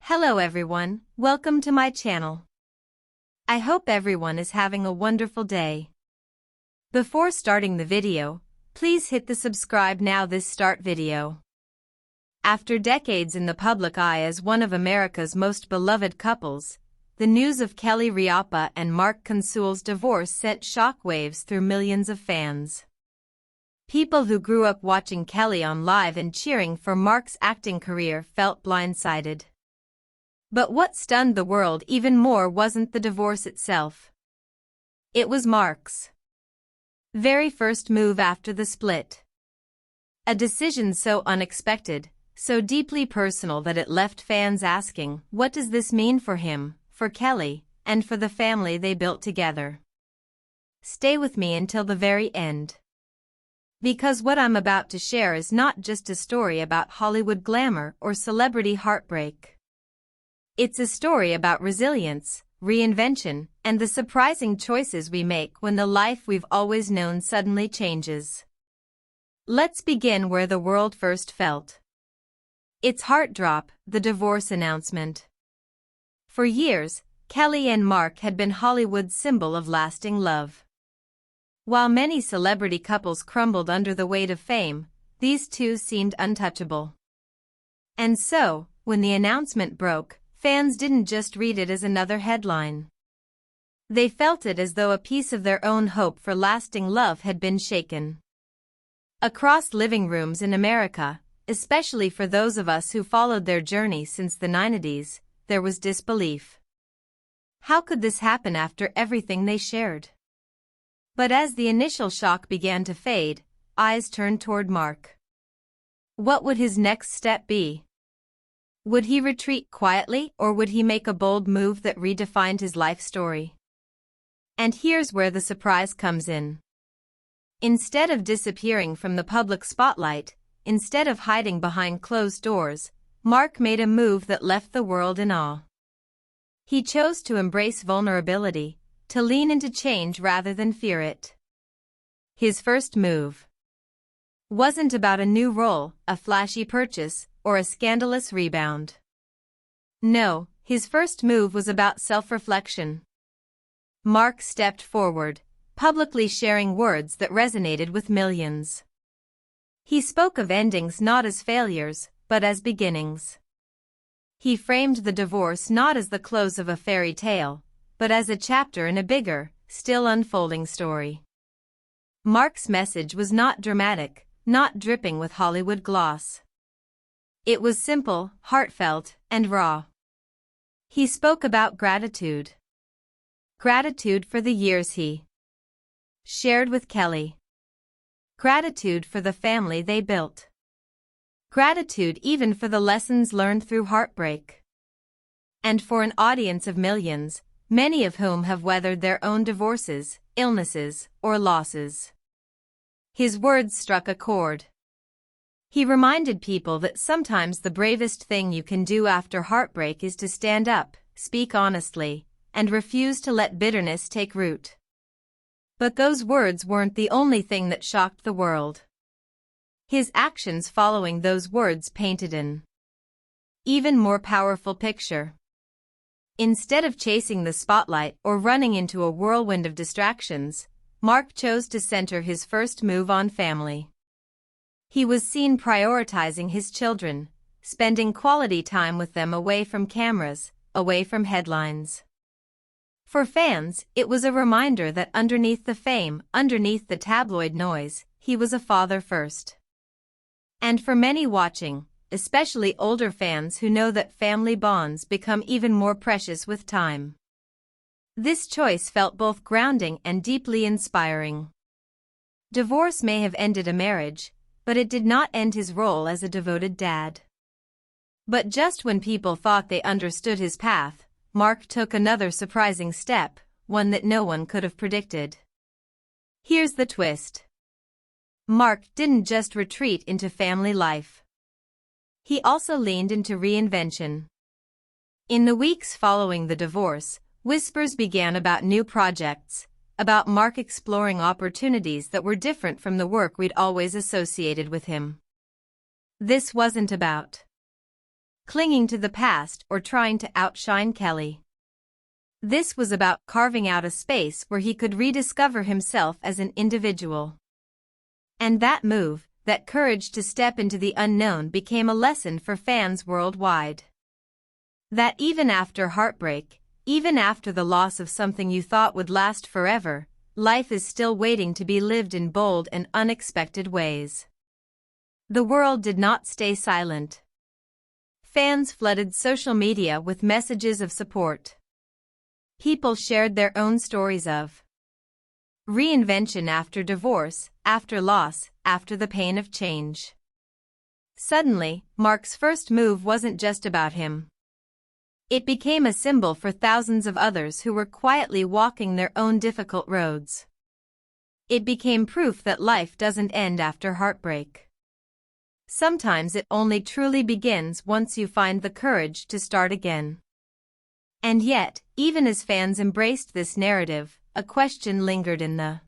Hello everyone, welcome to my channel. I hope everyone is having a wonderful day. Before starting the video, please hit the subscribe now this start video. After decades in the public eye as one of America's most beloved couples, the news of Kelly Ripa and Mark Consuelos' divorce sent shockwaves through millions of fans. People who grew up watching Kelly on live and cheering for Mark's acting career felt blindsided. But what stunned the world even more wasn't the divorce itself. It was Mark's very first move after the split. A decision so unexpected, so deeply personal that it left fans asking, what does this mean for him, for Kelly, and for the family they built together? Stay with me until the very end. Because what I'm about to share is not just a story about Hollywood glamour or celebrity heartbreak. It's a story about resilience, reinvention, and the surprising choices we make when the life we've always known suddenly changes. Let's begin where the world first felt its heart drop, the divorce announcement. For years, Kelly and Mark had been Hollywood's symbol of lasting love. While many celebrity couples crumbled under the weight of fame, these two seemed untouchable. And so, when the announcement broke, fans didn't just read it as another headline. They felt it as though a piece of their own hope for lasting love had been shaken. Across living rooms in America, especially for those of us who followed their journey since the 90s, there was disbelief. How could this happen after everything they shared? But as the initial shock began to fade, eyes turned toward Mark. What would his next step be? Would he retreat quietly or would he make a bold move that redefined his life story? And here's where the surprise comes in. Instead of disappearing from the public spotlight, instead of hiding behind closed doors, Mark made a move that left the world in awe. He chose to embrace vulnerability, to lean into change rather than fear it. His first move wasn't about a new role, a flashy purchase, or a scandalous rebound. No, his first move was about self-reflection. Mark stepped forward, publicly sharing words that resonated with millions. He spoke of endings not as failures, but as beginnings. He framed the divorce not as the close of a fairy tale, but as a chapter in a bigger, still unfolding story. Mark's message was not dramatic, not dripping with Hollywood gloss. It was simple, heartfelt, and raw. He spoke about gratitude. Gratitude for the years he shared with Kelly. Gratitude for the family they built. Gratitude even for the lessons learned through heartbreak. And for an audience of millions, many of whom have weathered their own divorces, illnesses, or losses. His words struck a chord. He reminded people that sometimes the bravest thing you can do after heartbreak is to stand up, speak honestly, and refuse to let bitterness take root. But those words weren't the only thing that shocked the world. His actions following those words painted an even more powerful picture. Instead of chasing the spotlight or running into a whirlwind of distractions, Mark chose to center his first move on family. He was seen prioritizing his children, spending quality time with them away from cameras, away from headlines. For fans, it was a reminder that underneath the fame, underneath the tabloid noise, he was a father first. And for many watching, especially older fans who know that family bonds become even more precious with time, this choice felt both grounding and deeply inspiring. Divorce may have ended a marriage, but it did not end his role as a devoted dad. But just when people thought they understood his path, Mark took another surprising step, one that no one could have predicted. Here's the twist. Mark didn't just retreat into family life. He also leaned into reinvention. In the weeks following the divorce, whispers began about new projects, about Mark exploring opportunities that were different from the work we'd always associated with him. This wasn't about clinging to the past or trying to outshine Kelly. This was about carving out a space where he could rediscover himself as an individual. And that move, that courage to step into the unknown, became a lesson for fans worldwide. That even after heartbreak, even after the loss of something you thought would last forever, life is still waiting to be lived in bold and unexpected ways. The world did not stay silent. Fans flooded social media with messages of support. People shared their own stories of reinvention after divorce, after loss, after the pain of change. Suddenly, Mark's first move wasn't just about him. It became a symbol for thousands of others who were quietly walking their own difficult roads. It became proof that life doesn't end after heartbreak. Sometimes it only truly begins once you find the courage to start again. And yet, even as fans embraced this narrative, a question lingered in the